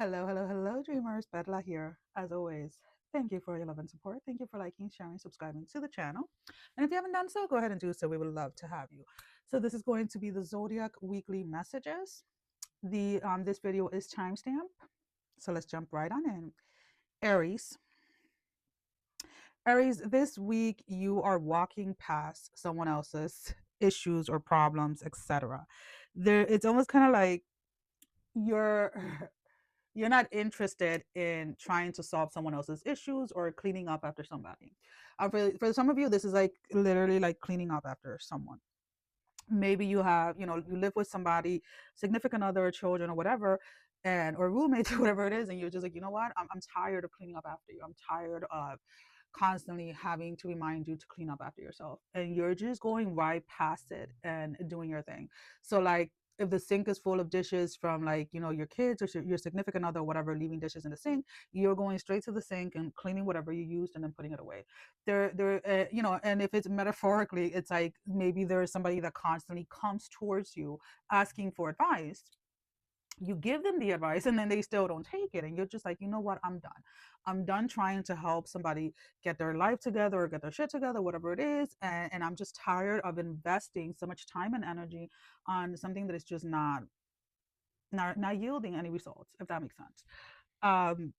Hello, hello, hello, dreamers. Bedla here, as always. Thank you for your love and support. Thank you for liking, sharing, subscribing to the channel. And if you haven't done so, go ahead and do so. We would love to have you. So this is going to be the Zodiac Weekly Messages. This video is timestamp. So let's jump right on in. Aries. Aries, this week you are walking past someone else's issues or problems, etc. It's almost kind of like you're you're not interested in trying to solve someone else's issues or cleaning up after somebody. For some of you, this is like literally like cleaning up after someone. Maybe you have, you live with somebody, significant other, children, or whatever, and or roommates, or whatever it is, and you're just like, you know what, I'm tired of cleaning up after you. I'm tired of constantly having to remind you to clean up after yourself, and you're just going right past it and doing your thing. So like if the sink is full of dishes from like your kids or your significant other or whatever, leaving dishes in the sink, you're going straight to the sink and cleaning whatever you used and then putting it away. And if it's metaphorically, it's like maybe there is somebody that constantly comes towards you asking for advice. You give them the advice and then they still don't take it, and you're just like, you know what, I'm done trying to help somebody get their life together or get their shit together, whatever it is, and I'm just tired of investing so much time and energy on something that is just not yielding any results, if that makes sense. um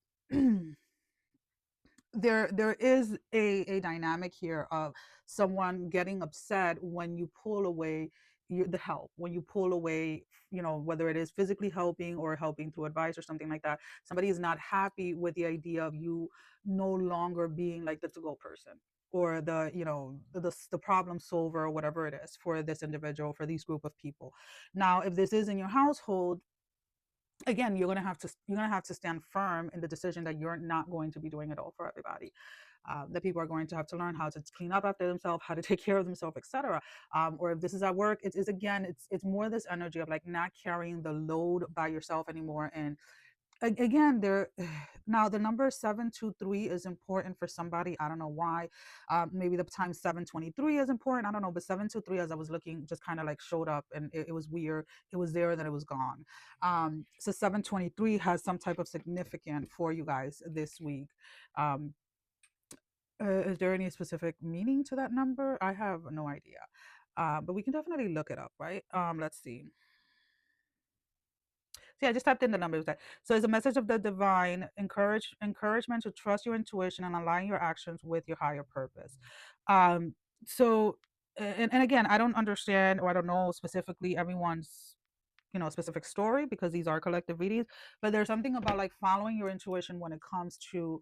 there is a dynamic here of someone getting upset when you pull away the help, when you pull away, whether it is physically helping or helping through advice or something like that. Somebody is not happy with the idea of you no longer being like the to-go person, or the problem solver, or whatever it is for this individual, for these group of people. Now if this is in your household, again, you're gonna have to stand firm in the decision that you're not going to be doing it all for everybody. That people are going to have to learn how to clean up after themselves, how to take care of themselves, etc. Or if this is at work, it's again, it's more this energy of like not carrying the load by yourself anymore. And again, there now the number 723 is important for somebody. I don't know why. Maybe the time 723 is important, I don't know, but 723, as I was looking, just kind of like showed up, and it was weird. It was there and then it was gone. So 723 has some type of significance for you guys this week. um, is there any specific meaning to that number? I have no idea. But we can definitely look it up, right? Let's see. See, I just typed in the numbers there. So it's a message of the divine, encouragement to trust your intuition and align your actions with your higher purpose. Um, so and again, I don't understand, or I don't know specifically everyone's specific story, because these are collective readings. But there's something about like following your intuition when it comes to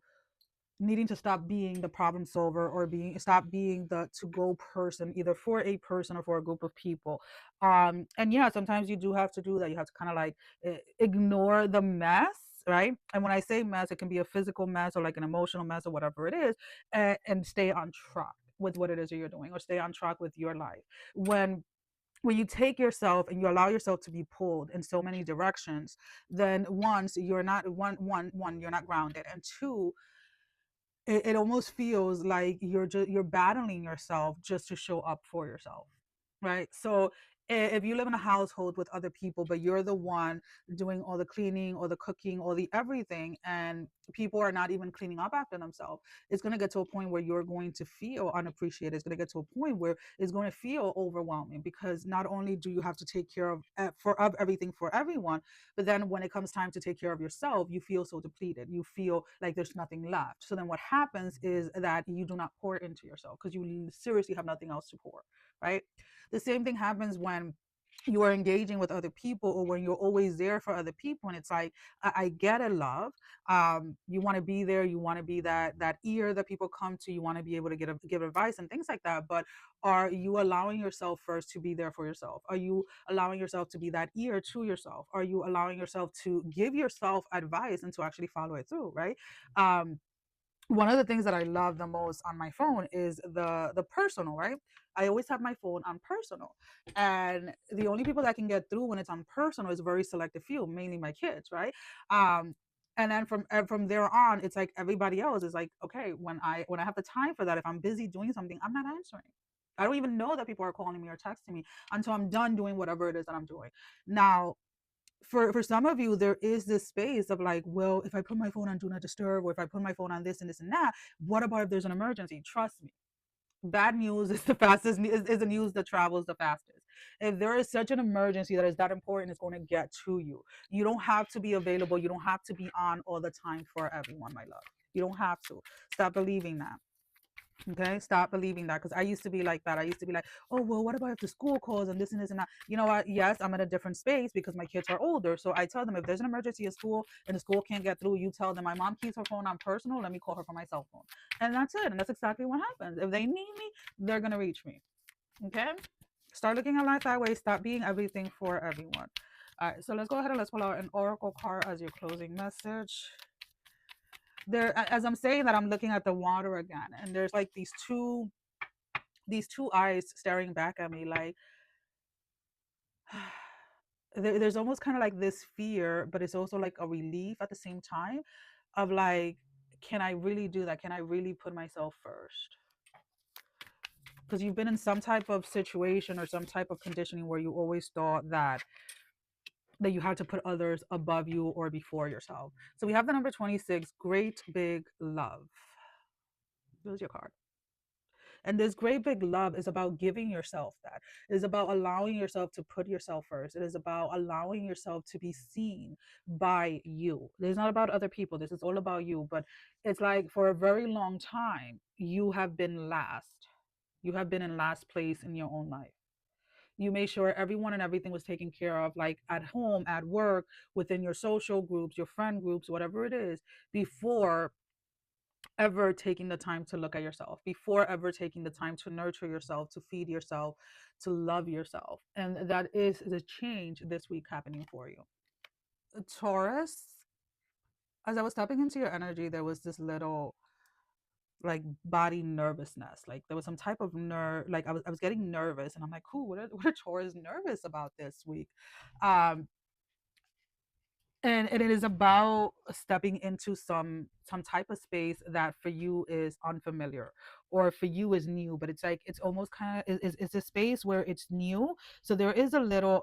needing to stop being the problem solver, or stop being the to go person, either for a person or for a group of people. And yeah, sometimes you do have to do that. You have to kind of like ignore the mess, right? And when I say mess, it can be a physical mess or like an emotional mess or whatever it is, and stay on track with what it is that you're doing, or stay on track with your life. When you take yourself and you allow yourself to be pulled in so many directions, then once you're not one, you're not grounded, and two, it almost feels like you're battling yourself just to show up for yourself, right? So if you live in a household with other people, but you're the one doing all the cleaning or the cooking or the everything, and people are not even cleaning up after themselves, it's going to get to a point where you're going to feel unappreciated. It's going to get to a point where it's going to feel overwhelming, because not only do you have to take care of everything for everyone, but then when it comes time to take care of yourself, you feel so depleted. You feel like there's nothing left. So then what happens is that you do not pour into yourself, because you seriously have nothing else to pour, right? The same thing happens when you are engaging with other people, or when you're always there for other people, and it's like, I get it, love. You want to be there, you want to be that ear that people come to, you want to be able to give advice and things like that, but are you allowing yourself first to be there for yourself? Are you allowing yourself to be that ear to yourself? Are you allowing yourself to give yourself advice and to actually follow it through, right? um One of the things that I love the most on my phone is the personal, right? I always have my phone on personal, and the only people that can get through when it's on personal is a very selective few, mainly my kids, right? Um, and then from there on, it's like everybody else is like, okay, when I have the time for that, if I'm busy doing something, I'm not answering. I don't even know that people are calling me or texting me until I'm done doing whatever it is that I'm doing. Now, for some of you, there is this space of like, well, if I put my phone on do not disturb, or if I put my phone on this and this and that, what about if there's an emergency? Trust me, bad news is the fastest is the news that travels the fastest. If there is such an emergency that is that important, it's going to get to you. You don't have to be available, you don't have to be on all the time for everyone, my love. You don't have to. Stop believing that. Okay, stop believing that, because I used to be like that. I used to be like, oh well, what about if the school calls and this and this and that? You know what? Yes, I'm in a different space because my kids are older, so I tell them if there's an emergency at school and the school can't get through, you tell them my mom keeps her phone on personal, let me call her from my cell phone. And that's it. And that's exactly what happens. If they need me, they're gonna reach me. Okay, start looking at life that way. Stop being everything for everyone. All right, so let's go ahead and let's pull out an oracle card as your closing message. There, as I'm saying that, I'm looking at the water again, and there's like these two eyes staring back at me, like there's almost kind of like this fear, but it's also like a relief at the same time of like, can I really do that? Can I really put myself first? Because you've been in some type of situation or some type of conditioning where you always thought that you had to put others above you or before yourself. So we have the number 26, great big love. There's your card. And this great big love is about giving yourself that. It is about allowing yourself to put yourself first. It is about allowing yourself to be seen by you. It's not about other people. This is all about you. But it's like for a very long time, you have been last. You have been in last place in your own life. You made sure everyone and everything was taken care of, like at home, at work, within your social groups, your friend groups, whatever it is, before ever taking the time to look at yourself, before ever taking the time to nurture yourself, to feed yourself, to love yourself. And that is the change this week happening for you. Taurus, as I was tapping into your energy, there was this little like body nervousness. Like there was some type of nerve, like I was getting nervous, and I'm like, "Ooh, what are Taurus nervous about this week?" Um, and it is about stepping into some type of space that for you is unfamiliar or for you is new, but it's like it's almost kind of is a space where it's new, so there is a little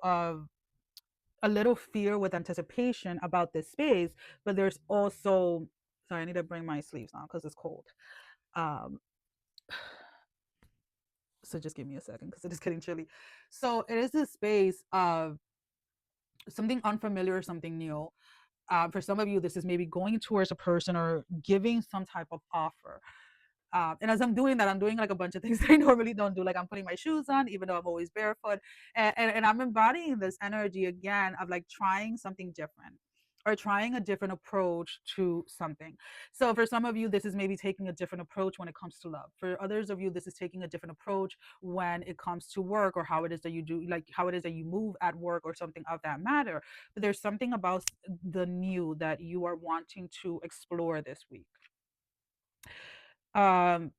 fear with anticipation about this space, but there's also, sorry, I need to bring my sleeves on because it's cold. um so just give me a second because it is getting chilly. So it is this space of something unfamiliar, something new. For some of you, this is maybe going towards a person or giving some type of offer. And as I'm doing that, I'm doing like a bunch of things that I normally don't do. Like I'm putting my shoes on, even though I'm always barefoot. And I'm embodying this energy again of like trying something different or trying a different approach to something. So for some of you, this is maybe taking a different approach when it comes to love. For others of you, this is taking a different approach when it comes to work or how it is that you do, like how it is that you move at work or something of that matter. But there's something about the new that you are wanting to explore this week. Um,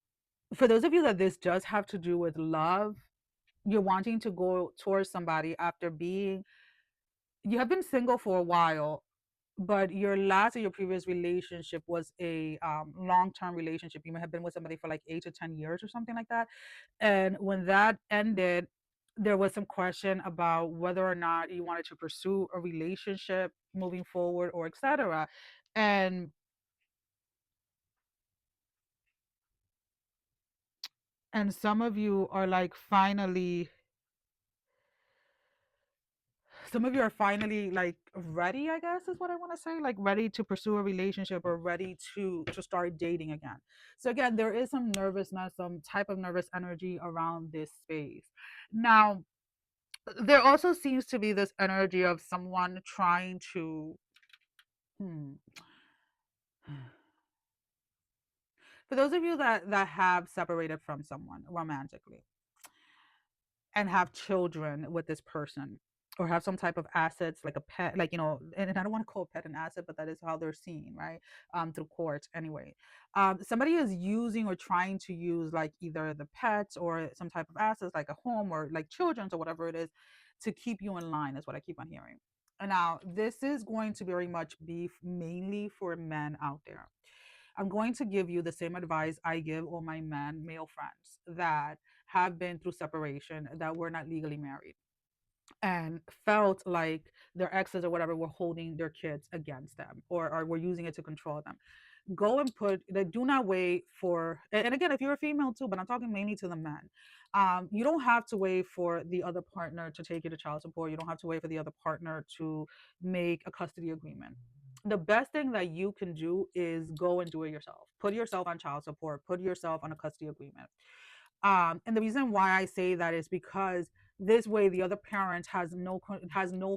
for those of you that this does have to do with love, you're wanting to go towards somebody after being, you have been single for a while, but your last or your previous relationship was a long-term relationship. You may have been with somebody for like 8 to 10 years or something like that. And when that ended, there was some question about whether or not you wanted to pursue a relationship moving forward or etc. And some of you are like finally, some of you are finally like ready, I guess is what I want to say, like ready to pursue a relationship or ready to start dating again. So again, there is some nervousness, some type of nervous energy around this space. Now, there also seems to be this energy of someone trying to hmm, for those of you that have separated from someone romantically and have children with this person or have some type of assets like a pet, like and I don't want to call pet an asset, but that is how they're seen, right? Through court anyway. Somebody is using or trying to use like either the pets or some type of assets like a home or like children's or whatever it is to keep you in line, is what I keep on hearing. And now this is going to very much be mainly for men out there. I'm going to give you the same advice I give all my male friends that have been through separation, that were not legally married. and felt like their exes or whatever were holding their kids against them, or were using it to control them. Go and put they do not wait for, and again, if you're a female too, but I'm talking mainly to the men. You don't have to wait for the other partner to take you to child support. You don't have to wait for the other partner to make a custody agreement. The best thing that you can do is go and do it yourself. Put yourself on child support, put yourself on a custody agreement. And the reason why I say that is because this way the other parent has no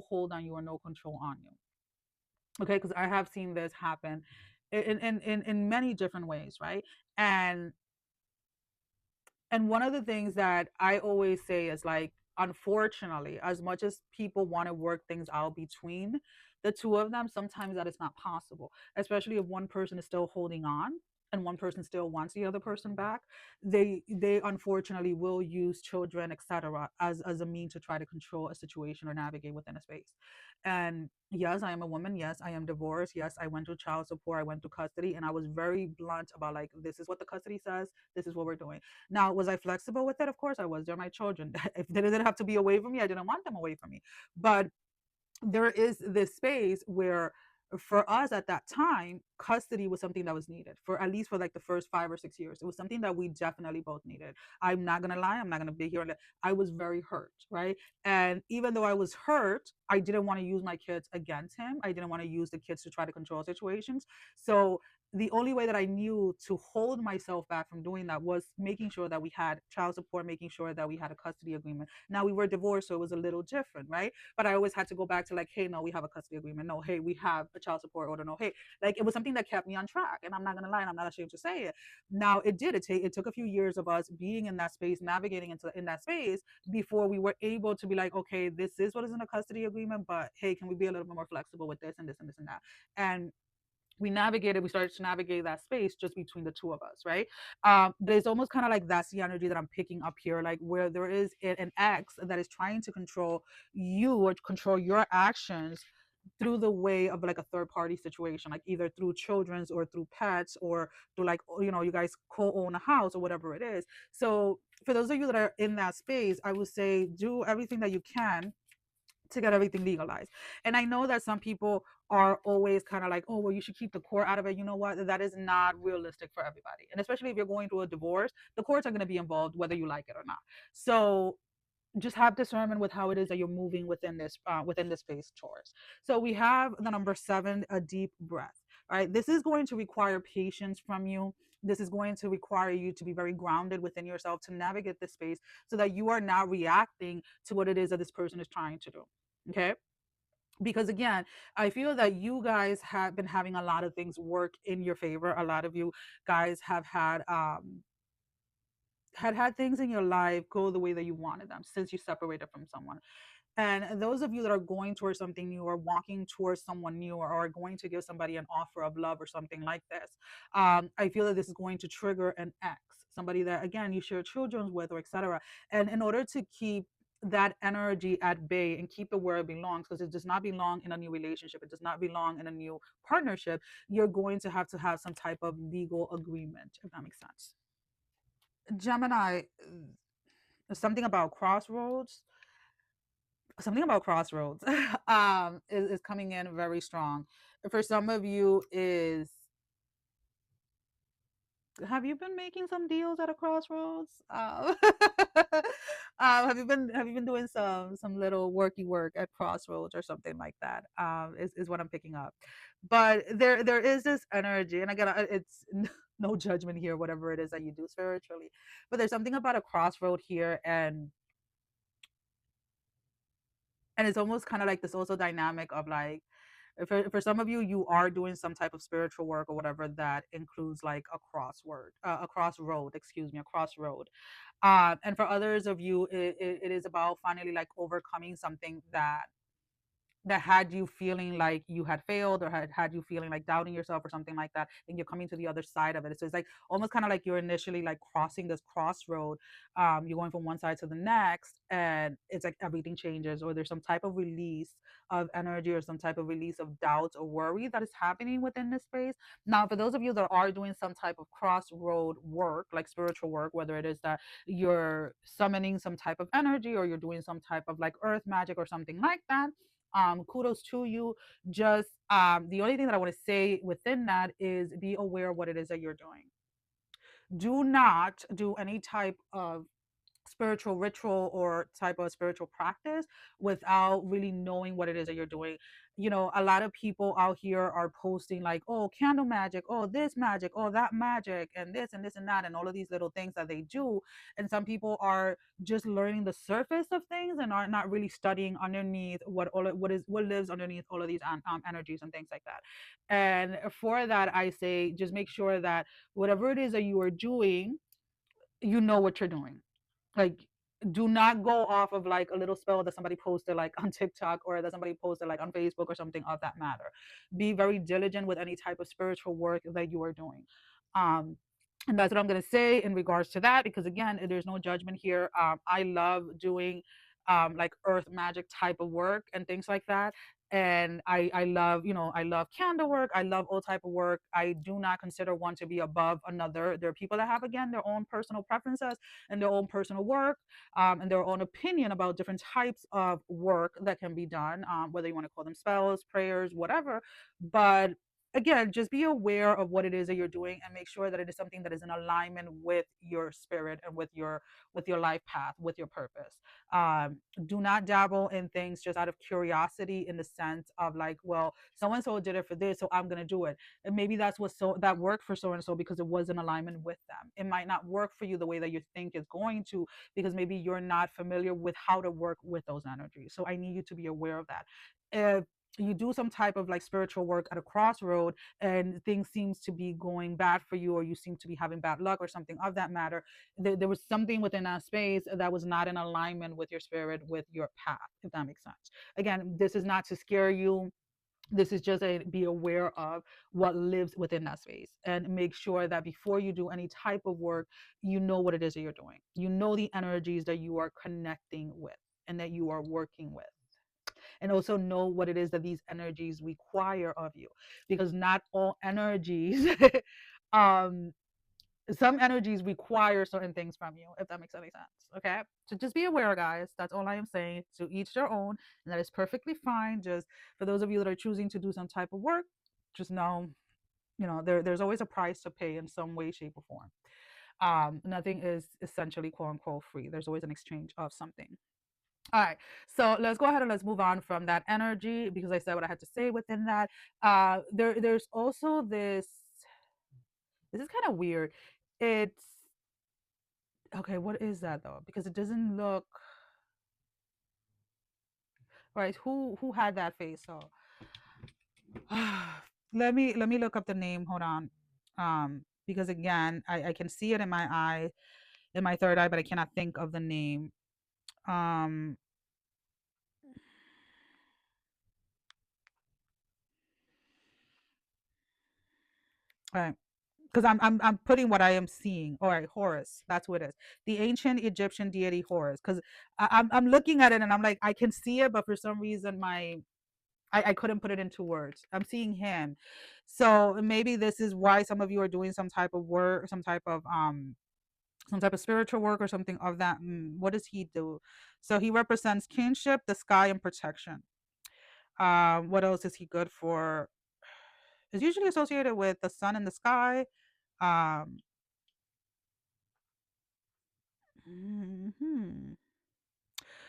hold on you or no control on you. Okay, because I have seen this happen in many different ways, right? And one of the things that I always say is like, unfortunately, as much as people want to work things out between the two of them, sometimes that is not possible, especially if one person is still holding on and one person still wants the other person back. They unfortunately will use children, etc., as a mean to try to control a situation or navigate within a space. And yes, I am a woman. Yes, I am divorced. Yes, I went to child support. I went to custody, and I was very blunt about like, this is what the custody says. This is what we're doing. Now, was I flexible with it? Of course I was. They're my children. If they didn't have to be away from me, I didn't want them away from me. But there is this space where, for us at that time, custody was something that was needed, for at least for like the first 5 or 6 years. It was something that we definitely both needed. I'm not gonna lie, I'm not gonna be here. I was very hurt, right? And even though I was hurt, I didn't want to use my kids against him. I didn't want to use the kids to try to control situations. So the only way that I knew to hold myself back from doing that was making sure that we had child support, making sure that we had a custody agreement. Now, we were divorced, so it was a little different, right? But I always had to go back to like, hey, no, we have a custody agreement. No, hey, we have a child support order. No, hey, like, it was something that kept me on track. And I'm not gonna lie, and I'm not ashamed to say it. Now, it took a few years of us being in that space, navigating into in that space, before we were able to be like, okay, this is what is in a custody agreement, but hey, can we be a little bit more flexible with this and this and this and that? And we started to navigate that space just between the two of us, right? But it's almost kind of like, that's the energy that I'm picking up here, like where there is an ex that is trying to control you or control your actions through the way of like a third party situation, like either through children's or through pets, or through like, you guys co-own a house or whatever it is. So for those of you that are in that space, I would say do everything that you can to get everything legalized. And I know that some people are always kind of like, oh, well, you should keep the court out of it. You know what? That is not realistic for everybody. And especially if you're going through a divorce, the courts are going to be involved whether you like it or not. So just have discernment with how it is that you're moving within this space, Taurus. So we have the number 7, a deep breath. All right, this is going to require patience from you. This is going to require you to be very grounded within yourself to navigate this space, so that you are not reacting to what it is that this person is trying to do. Okay, because again, I feel that you guys have been having a lot of things work in your favor. A lot of you guys have had things in your life go the way that you wanted them since you separated from someone. And those of you that are going towards something new, or walking towards someone new, or are going to give somebody an offer of love or something like this, I feel that this is going to trigger an ex, somebody that again you share children with, or etc. And in order to keep that energy at bay and keep it where it belongs, because it does not belong in a new relationship, it does not belong in a new partnership, you're going to have some type of legal agreement, if that makes sense. Gemini, something about crossroads is coming in very strong. For some of you, is, have you been making some deals at a crossroads? Have you been doing some little worky work at crossroads or something like that? Is what I'm picking up. But there is this energy, and again, it's no judgment here, whatever it is that you do spiritually, but there's something about a crossroad here. And it's almost kind of like this also dynamic of like, for some of you, you are doing some type of spiritual work or whatever that includes like a crossroad, excuse me, a crossroad. And for others of you, it is about finally like overcoming something that that had you feeling like you had failed, or had you feeling like doubting yourself or something like that, and you're coming to the other side of it. So it's like almost kind of like you're initially like crossing this crossroad. You're going from one side to the next, and it's like everything changes, or there's some type of release of energy, or some type of release of doubts or worry that is happening within this space. Now, for those of you that are doing some type of crossroad work, like spiritual work, whether it is that you're summoning some type of energy, or you're doing some type of like earth magic or something like that, kudos to you. Just the only thing that I want to say within that is be aware of what it is that you're doing. Do not do any type of spiritual ritual or type of spiritual practice without really knowing what it is that you're doing. You know, a lot of people out here are posting like, oh, candle magic, oh, this magic, oh, that magic, and this and that, and all of these little things that they do. And some people are just learning the surface of things and are not really studying underneath what lives underneath all of these energies and things like that. And for that, I say just make sure that whatever it is that you are doing, you know what you're doing. Like, do not go off of like a little spell that somebody posted like on TikTok, or that somebody posted like on Facebook or something of that matter. Be very diligent with any type of spiritual work that you are doing. um and that's what I'm going to say in regards to that, because again, there's no judgment here. I love doing like earth magic type of work and things like that. And I love, I love candle work, I love all type of work. I do not consider one to be above another. There are people that have, again, their own personal preferences and their own personal work, and their own opinion about different types of work that can be done, whether you want to call them spells, prayers, whatever. But again, just be aware of what it is that you're doing, and make sure that it is something that is in alignment with your spirit and with your life path, with your purpose. Do not dabble in things just out of curiosity, in the sense of like, well, so and so did it for this, so I'm going to do it. And maybe that's what so that worked for so and so because it was in alignment with them. It might not work for you the way that you think it's going to, because maybe you're not familiar with how to work with those energies. So I need you to be aware of that. If you do some type of like spiritual work at a crossroad, and things seems to be going bad for you, or you seem to be having bad luck or something of that matter, there was something within that space that was not in alignment with your spirit, with your path, if that makes sense. Again, this is not to scare you. This is just a be aware of what lives within that space, and make sure that before you do any type of work, you know what it is that you're doing. You know the energies that you are connecting with and that you are working with, and also know what it is that these energies require of you, because not all energies um some energies require certain things from you, if that makes any sense. Okay, so just be aware, guys. That's all I am saying. To each their own, and that is perfectly fine. Just for those of you that are choosing to do some type of work, just know, there's always a price to pay in some way, shape, or form. Nothing is essentially quote unquote free. There's always an exchange of something. All right, so let's go ahead and let's move on from that energy, because I said what I had to say within that. There's also this. This is kind of weird. It's okay. What is that though? Because it doesn't look right. Who had that face? So let me look up the name. Hold on. Because again, I can see it in my eye, in my third eye, but I cannot think of the name. Um, all right. Because I'm putting what I am seeing. All right, Horus. That's what it is. The ancient Egyptian deity Horus. Because I'm looking at it and I'm like, I can see it, but for some reason I couldn't put it into words. I'm seeing him. So maybe this is why some of you are doing some type of work, some type of spiritual work or something of that. What does he do? So he represents kinship, the sky, and protection. What else is he good for? Is usually associated with the sun and the sky. Um, mhm.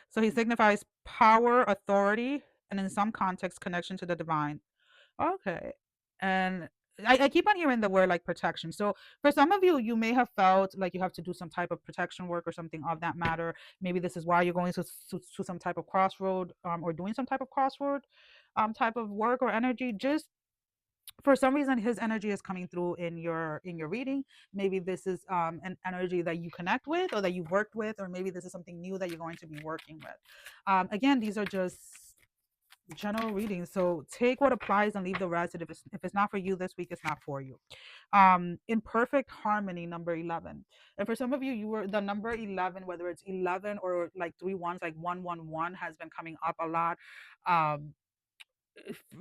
So he signifies power, authority, and in some contexts, connection to the divine. Okay. And I keep on hearing the word like protection. So for some of you, you may have felt like you have to do some type of protection work or something of that matter. Maybe this is why you're going to some type of crossroad, or doing some type of crossroad type of work or energy. Just for some reason, his energy is coming through in your reading. Maybe this is an energy that you connect with, or that you've worked with, or maybe this is something new that you're going to be working with. Again, these are just general reading. So take what applies and leave the rest. And if it's not for you this week, it's not for you. In perfect harmony, number 11. And for some of you, you were the number 11, whether it's 11 or like three ones, like 111 has been coming up a lot. Um,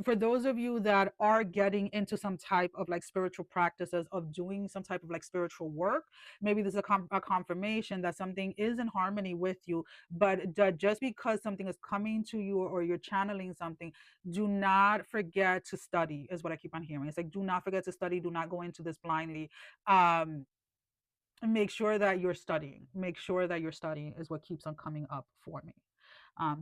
for those of you that are getting into some type of like spiritual practices of doing some type of like spiritual work, maybe there's a confirmation that something is in harmony with you. But just because something is coming to you or you're channeling something, do not forget to study, is what I keep on hearing. It's like, do not forget to study, do not go into this blindly. um Make sure that you're studying, make sure that you're studying is what keeps on coming up for me.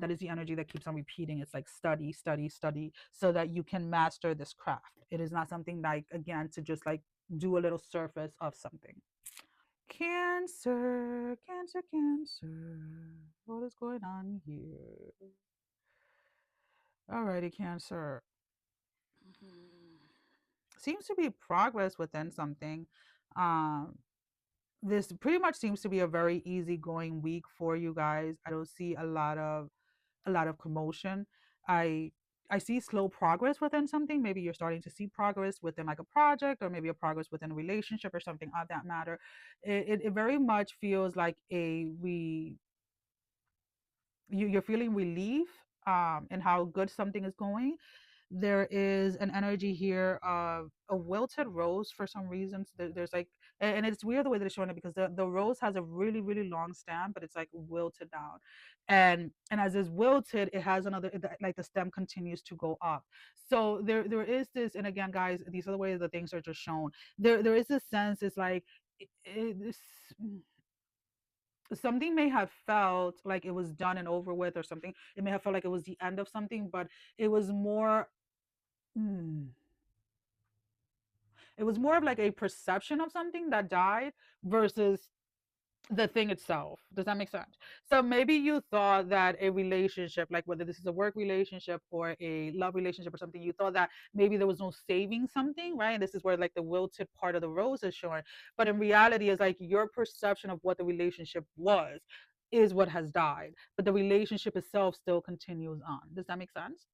That is the energy that keeps on repeating. It's like study, study, study, so that you can master this craft. It is not something like, again, to just like do a little surface of something. Cancer, Cancer, Cancer. What is going on here? Alrighty, Cancer. Seems to be progress within something. Um, this pretty much seems to be a very easygoing week for you guys. I don't see a lot of commotion. I I see slow progress within something. Maybe you're starting to see progress within like a project or maybe a progress within a relationship or something of that matter. It very much feels like you're feeling relief in how good something is going. There is an energy here of a wilted rose for some reasons. There's like, and it's weird the way that it's showing it because the rose has a really, really long stem, but it's like wilted down. And as it's wilted, it has another, like the stem continues to go up. So there is this, and again, guys, these are the ways that things are just shown. There is this sense, it's like, this something may have felt like it was done and over with, or something. It may have felt like it was the end of something, but it was more. Hmm, it was more of like a perception of something that died versus the thing itself. Does that make sense? So maybe you thought that a relationship, like whether this is a work relationship or a love relationship or something, you thought that maybe there was no saving something, right? And this is where like the wilted part of the rose is showing. But in reality, it's like your perception of what the relationship was is what has died, but the relationship itself still continues on. Does that make sense?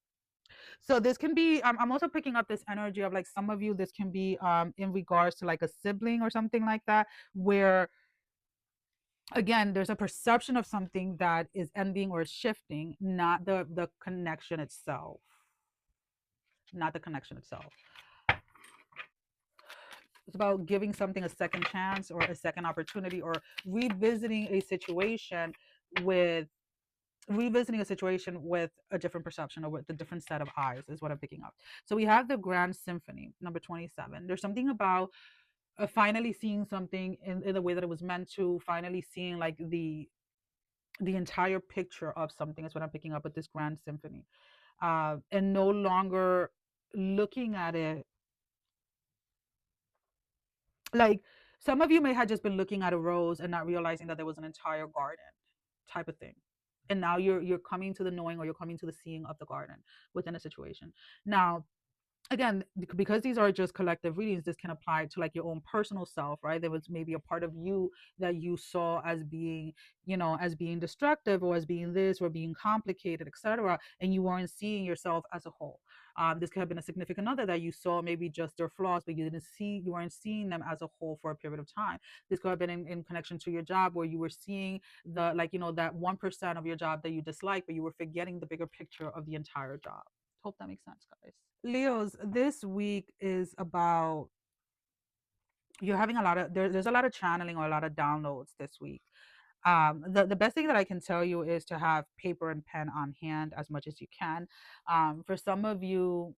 So this can be, I'm also picking up this energy of like some of you, this can be in regards to like a sibling or something like that, where again there's a perception of something that is ending or shifting, not the connection itself, not the connection itself. It's about giving something a second chance or a second opportunity, or revisiting a situation with revisiting a situation with a different perception or with a different set of eyes, is what I'm picking up. So we have the Grand Symphony, number 27. There's something about finally seeing something in the way that it was meant to, finally seeing like the entire picture of something, is what I'm picking up with this Grand Symphony. And no longer looking at it like, some of you may have just been looking at a rose and not realizing that there was an entire garden type of thing. And now you're coming to the knowing, or you're coming to the seeing of the garden within a situation. Now, again, because these are just collective readings, this can apply to like your own personal self, right? There was maybe a part of you that you saw as being, as being destructive, or as being this, or being complicated, etc., and you weren't seeing yourself as a whole. This could have been a significant other that you saw maybe just their flaws, but you weren't seeing them as a whole for a period of time. This could have been in connection to your job, where you were seeing the, like, that 1% of your job that you dislike, but you were forgetting the bigger picture of the entire job. Hope that makes sense, guys. Leos, this week is about, you're having a lot of there's a lot of channeling or a lot of downloads this week. The best thing that I can tell you is to have paper and pen on hand as much as you can. For some of you,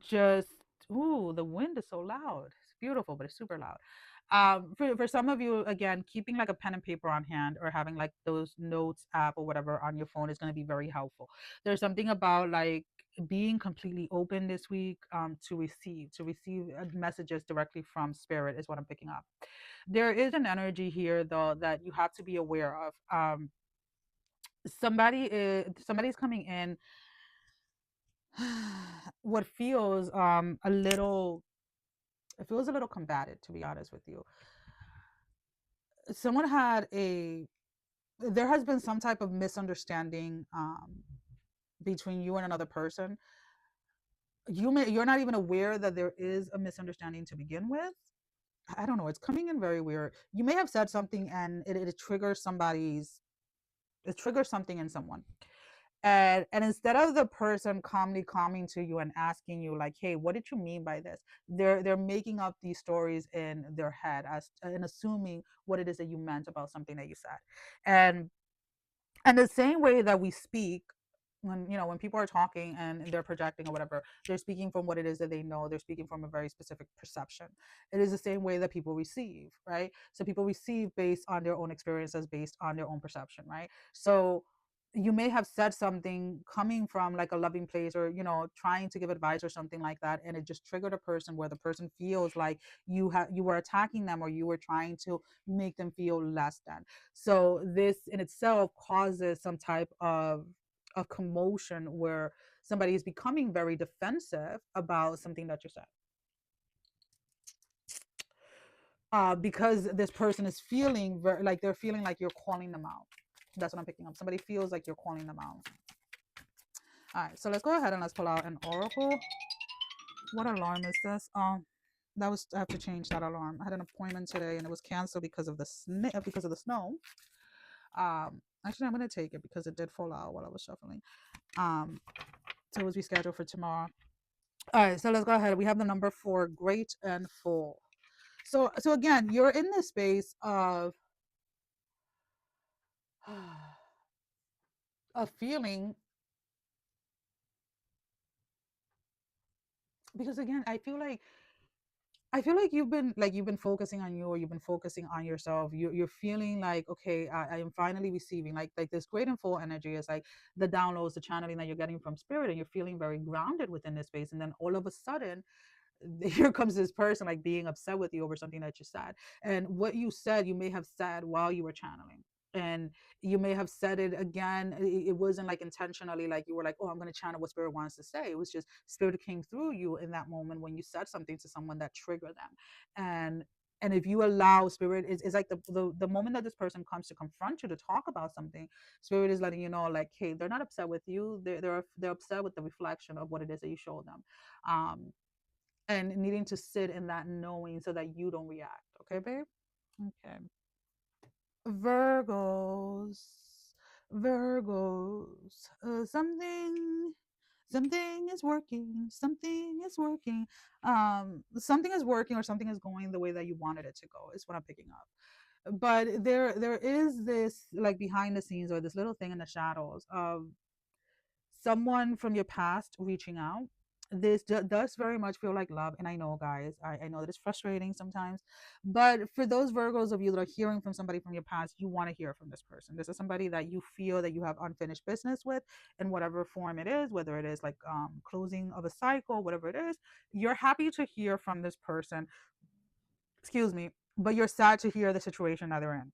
just, ooh, the wind is so loud. It's beautiful, but it's super loud. For some of you, again, keeping like a pen and paper on hand, or having like those notes app or whatever on your phone, is going to be very helpful. There's something about like being completely open this week, to receive messages directly from spirit, is what I'm picking up. There is an energy here though that you have to be aware of. Somebody's coming in what feels a little, it feels a little combated, to be honest with you. Someone had a There has been some type of misunderstanding, between you and another person, you're not even aware that there is a misunderstanding to begin with. I don't know, it's coming in very weird. You may have said something and it triggers somebody's, it triggers something in someone. And instead of the person calmly coming to you and asking you like, hey, what did you mean by this, they're making up these stories in their head as and assuming what it is that you meant about something that you said. And and the same way that we speak, when people are talking and they're projecting or whatever, they're speaking from what it is that they know, they're speaking from a very specific perception. It is the same way that people receive, right? So people receive based on their own experiences, based on their own perception, right? So you may have said something coming from like a loving place, or trying to give advice or something like that, and it just triggered a person where the person feels like you were attacking them, or you were trying to make them feel less than. So this in itself causes some type of commotion where somebody is becoming very defensive about something that you said, because this person is feeling like they're feeling like you're calling them out. That's what I'm picking up. Somebody feels like you're calling them out. All right, so let's go ahead and let's pull out an oracle. What alarm is this? That was, I have to change that alarm. I had an appointment today and it was canceled because of the snow. Actually, I'm gonna take it because it did fall out while I was shuffling. So it was rescheduled for tomorrow. All right, so let's go ahead. We have the number 4, great and full. So again, you're in this space of a feeling, because again, I feel like you've been focusing on you, or you've been focusing on yourself. You're feeling like, okay, I am finally receiving like this great and full energy is like the downloads, the channeling that you're getting from spirit, and you're feeling very grounded within this space. And then all of a sudden, here comes this person like being upset with you over something that you said. And what you said, you may have said while you were channeling, and you may have said it again. It wasn't like intentionally, like you were like, oh, I'm going to channel what spirit wants to say. It was just spirit came through you in that moment when you said something to someone that triggered them. And if you allow spirit, is like the moment that this person comes to confront you to talk about something, spirit is letting you know like, hey, they're not upset with you, they're upset with the reflection of what it is that you showed them. And needing to sit in that knowing so that you don't react. Okay, babe? Okay. Virgos. Virgos. Something is working. Something is working. Something is working, or something is going the way that you wanted it to go, is what I'm picking up. But there is this like behind the scenes, or this little thing in the shadows of someone from your past reaching out. This does very much feel like love. And I know, guys, I know that it's frustrating sometimes, but for those Virgos of you that are hearing from somebody from your past, you want to hear from this person. This is somebody that you feel that you have unfinished business with, in whatever form it is, whether it is like closing of a cycle, whatever it is. You're happy to hear from this person, excuse me, but you're sad to hear the situation that they're in.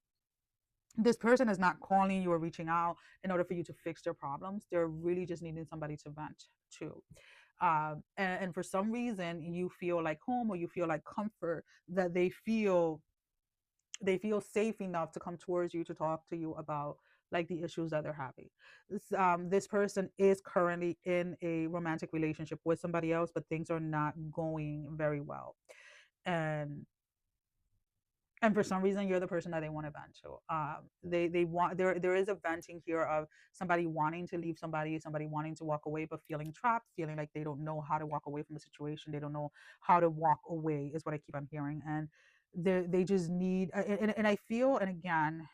This person is not calling you or reaching out in order for you to fix their problems. They're really just needing somebody to vent to. And for some reason, you feel like home, or you feel like comfort, that they feel safe enough to come towards you to talk to you about like the issues that they're having. This person is currently in a romantic relationship with somebody else, but things are not going very well. And and for some reason, you're the person that they want to vent to. They want, there is a venting here of somebody wanting to leave, somebody wanting to walk away, but feeling trapped, feeling like they don't know how to walk away from the situation, they don't know how to walk away, is what I keep on hearing. And they just need, and I feel, and again,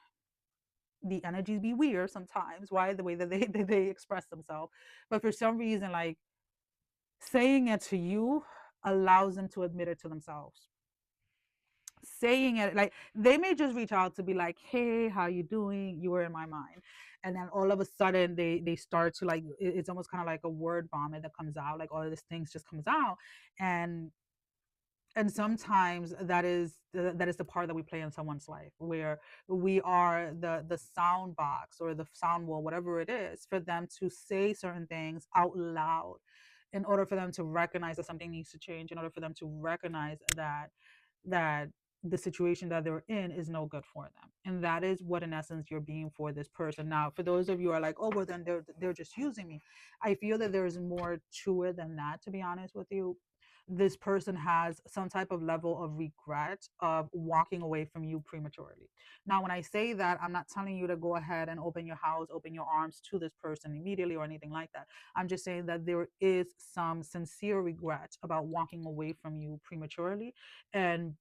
the energies be weird sometimes, why the way that they that they express themselves, but for some reason, like, saying it to you allows them to admit it to themselves. Saying it, like, they may just reach out to be like, hey, how you doing, you were in my mind. And then all of a sudden they start to like, it's almost kind of like a word vomit that comes out, like all of these things just comes out. And and sometimes that is the part that we play in someone's life, where we are the sound box or the sound wall, whatever it is, for them to say certain things out loud, in order for them to recognize that something needs to change, in order for them to recognize that the situation that they're in is no good for them. And that is what in essence you're being for this person. Now, for those of you who are like, oh well, then they're just using me. I feel that there's more to it than that, to be honest with you. This person has some type of level of regret of walking away from you prematurely. Now, when I say that, I'm not telling you to go ahead and open your house, open your arms to this person immediately or anything like that. I'm just saying that there is some sincere regret about walking away from you prematurely. And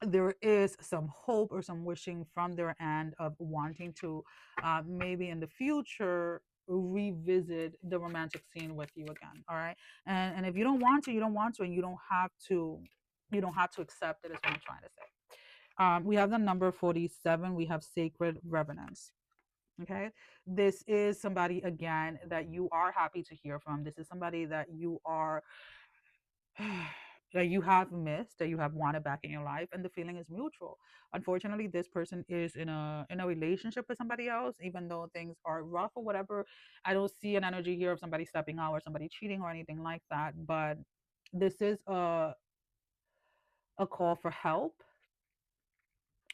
there is some hope or some wishing from their end of wanting to maybe in the future revisit the romantic scene with you again. All right. And if you don't want to, you don't want to, and you don't have to accept it, is what I'm trying to say. We have the number 47. We have sacred revenants. Okay. This is somebody again that you are happy to hear from. This is somebody that you are that you have missed, that you have wanted back in your life, and the feeling is mutual. Unfortunately, this person is in a relationship with somebody else, even though things are rough or whatever. I don't see an energy here of somebody stepping out or somebody cheating or anything like that. But this is a call for help,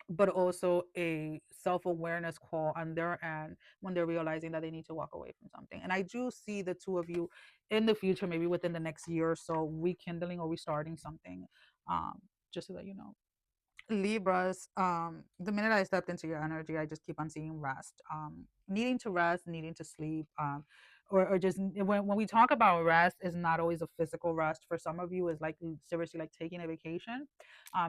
but also a self-awareness call on their end when they're realizing that they need to walk away from something. And I do see the two of you in the future, maybe within the next year or so, rekindling or restarting something. um, just so that you know. Libras, the minute I stepped into your energy, I just keep on seeing rest, needing to rest, needing to sleep, or just when we talk about rest, is not always a physical rest. For some of you, is like seriously like taking a vacation,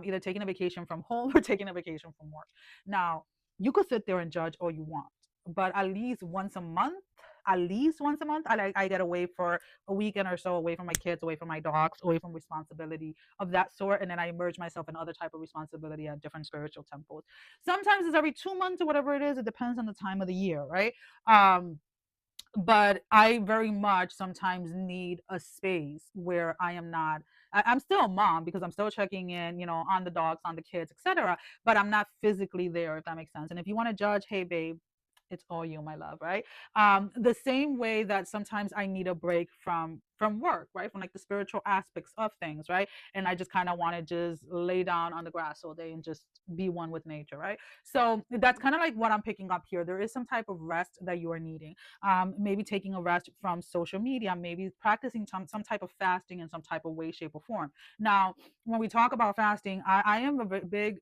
either taking a vacation from home or taking a vacation from work. Now, you could sit there and judge all you want, but at least once a month, I get away for a weekend or so, away from my kids, away from my dogs, away from responsibility of that sort, and then I immerse myself in other type of responsibility at different spiritual temples. Sometimes it's every 2 months or whatever it is. It depends on the time of the year, right? um but I very much sometimes need a space where I am not. I'm still a mom because I'm still checking in, on the dogs, on the kids, etc. But I'm not physically there, if that makes sense. And if you want to judge, hey babe, it's all you, my love, right? The same way that sometimes I need a break from work, right? From like the spiritual aspects of things, right? And I just kind of want to just lay down on the grass all day and just be one with nature, right? So that's kind of like what I'm picking up here. There is some type of rest that you are needing. Maybe taking a rest from social media, maybe practicing some type of fasting in some type of way, shape, or form. Now, when we talk about fasting, I am a big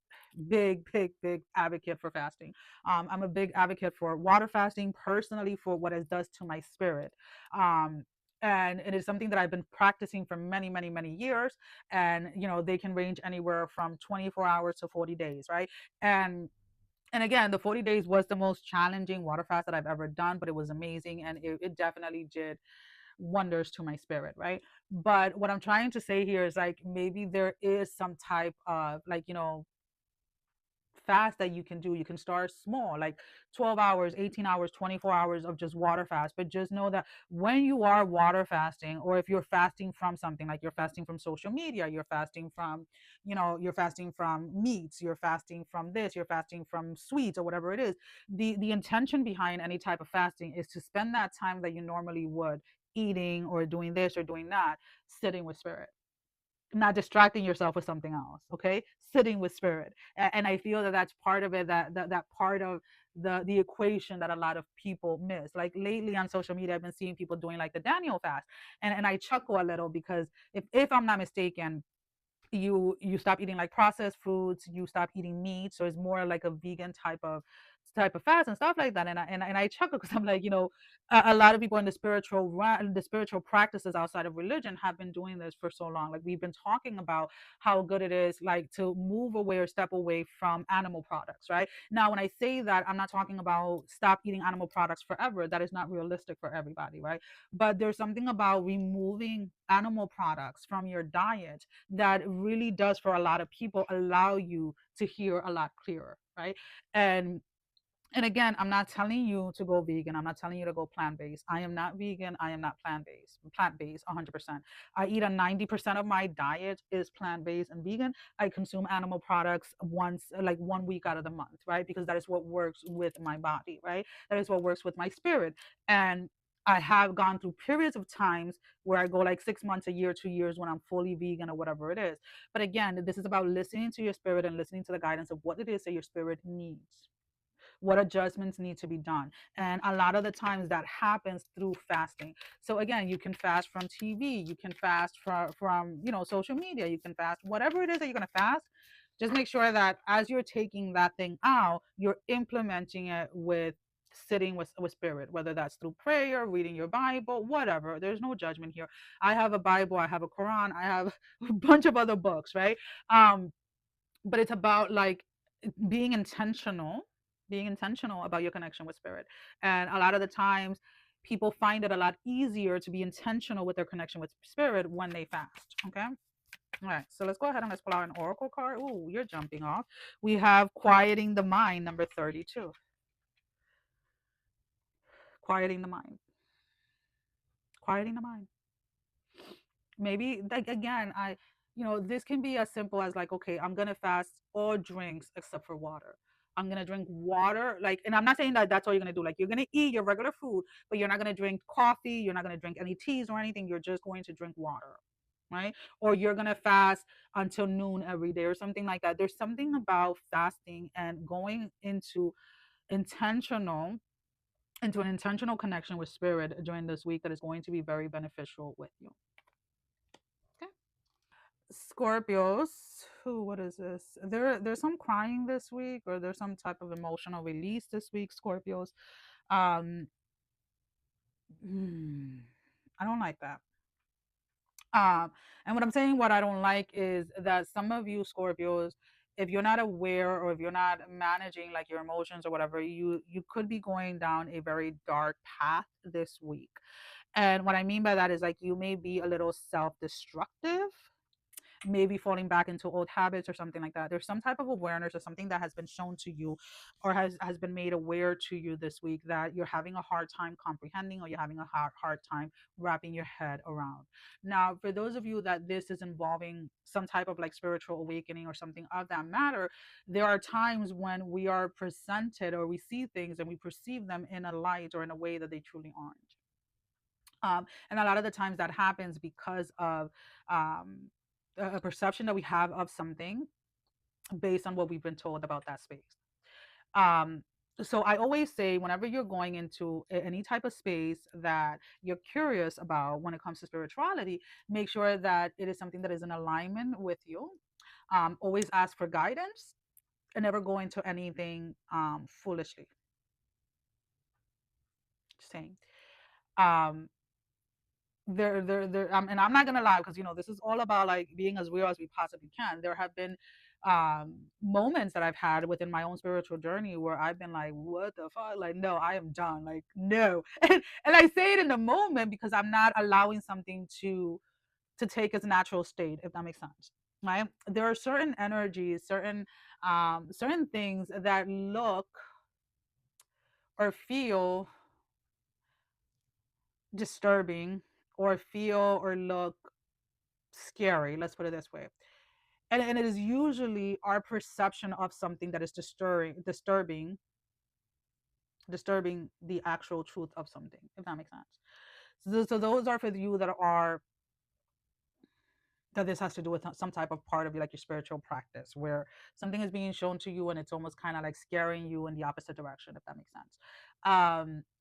advocate for fasting. I'm a big advocate for water fasting personally, for what it does to my spirit. Um, and it is something that I've been practicing for many years. And, they can range anywhere from 24 hours to 40 days, right? And again, the 40 days was the most challenging water fast that I've ever done, but it was amazing. And it definitely did wonders to my spirit, right? But what I'm trying to say here is like maybe there is some type of like, fast that you can do. You can start small, like 12 hours, 18 hours, 24 hours of just water fast. But just know that when you are water fasting, or if you're fasting from something, like you're fasting from social media, you're fasting from, you're fasting from meats, you're fasting from this, you're fasting from sweets or whatever it is, the intention behind any type of fasting is to spend that time that you normally would eating or doing this or doing that, sitting with spirit, not distracting yourself with something else. Okay, sitting with spirit. And I feel that that's part of it, that part of the equation that a lot of people miss. Like lately on social media, I've been seeing people doing like the Daniel fast, and I chuckle a little because if I'm not mistaken, you stop eating like processed foods, you stop eating meat, so it's more like a vegan type of fast and stuff like that. And I chuckle because I'm like, a lot of people in the spiritual practices outside of religion have been doing this for so long. Like we've been talking about how good it is like to move away or step away from animal products, right? Now when I say that, I'm not talking about stop eating animal products forever. That is not realistic for everybody, right? But there's something about removing animal products from your diet that really does, for a lot of people, allow you to hear a lot clearer, right? And and again, I'm not telling you to go vegan. I'm not telling you to go plant-based. I am not vegan. I am not plant-based 100%. I eat a 90% of my diet is plant-based and vegan. I consume animal products once, like 1 week out of the month, right? Because that is what works with my body, right? That is what works with my spirit. And I have gone through periods of times where I go like 6 months, a year, 2 years when I'm fully vegan or whatever it is. But again, this is about listening to your spirit and listening to the guidance of what it is that your spirit needs, what adjustments need to be done. And a lot of the times that happens through fasting. So again, you can fast from TV, you can fast from social media, you can fast whatever it is that you're going to fast. Just make sure that as you're taking that thing out, you're implementing it with sitting with spirit, whether that's through prayer, reading your Bible, whatever. There's no judgment here. I have a Bible, I have a Quran, I have a bunch of other books, right? But it's about like being intentional, being intentional about your connection with spirit. And a lot of the times people find it a lot easier to be intentional with their connection with spirit when they fast. Okay. All right, so let's go ahead and let's pull out an oracle card. Oh, you're jumping off. We have quieting the mind, number 32. Quieting the mind. Quieting the mind. Maybe like again, this can be as simple as like, okay, I'm gonna fast all drinks except for water. I'm gonna drink water, like, and I'm not saying that that's all you're gonna do. Like, you're gonna eat your regular food, but you're not gonna drink coffee. You're not gonna drink any teas or anything. You're just going to drink water, right? Or you're gonna fast until noon every day or something like that. There's something about fasting and going intentional into an intentional connection with spirit during this week that is going to be very beneficial with you. Okay. Scorpios, who what is this? There's some crying this week, or there's some type of emotional release this week, Scorpios. Um I don't like that. And what I'm saying, what I don't like is that some of you Scorpios, if you're not aware or if you're not managing like your emotions or whatever, you could be going down a very dark path this week. And what I mean by that is like you may be a little self-destructive, maybe falling back into old habits or something like that. There's some type of awareness or something that has been shown to you or has been made aware to you this week that you're having a hard time comprehending, or you're having a hard time wrapping your head around. Now, for those of you that this is involving some type of like spiritual awakening or something of that matter, there are times when we are presented or we see things and we perceive them in a light or in a way that they truly aren't. And a lot of the times that happens because of um, a perception that we have of something based on what we've been told about that space. Um, so I always say, whenever you're going into any type of space that you're curious about when it comes to spirituality, make sure that it is something that is in alignment with you. Always ask for guidance and never go into anything foolishly. Just saying. Um, and I'm not gonna lie, because this is all about like being as real as we possibly can. There have been moments that I've had within my own spiritual journey where I've been like, what the fuck, like, no, I am done, like, no. And I say it in the moment because I'm not allowing something to take its natural state, if that makes sense, right? There are certain energies, certain things that look or feel disturbing or feel or look scary, let's put it this way. And it is usually our perception of something that is disturbing the actual truth of something, if that makes sense. So those are for you that this has to do with some type of part of like your spiritual practice, where something is being shown to you and it's almost kind of like scaring you in the opposite direction, if that makes sense.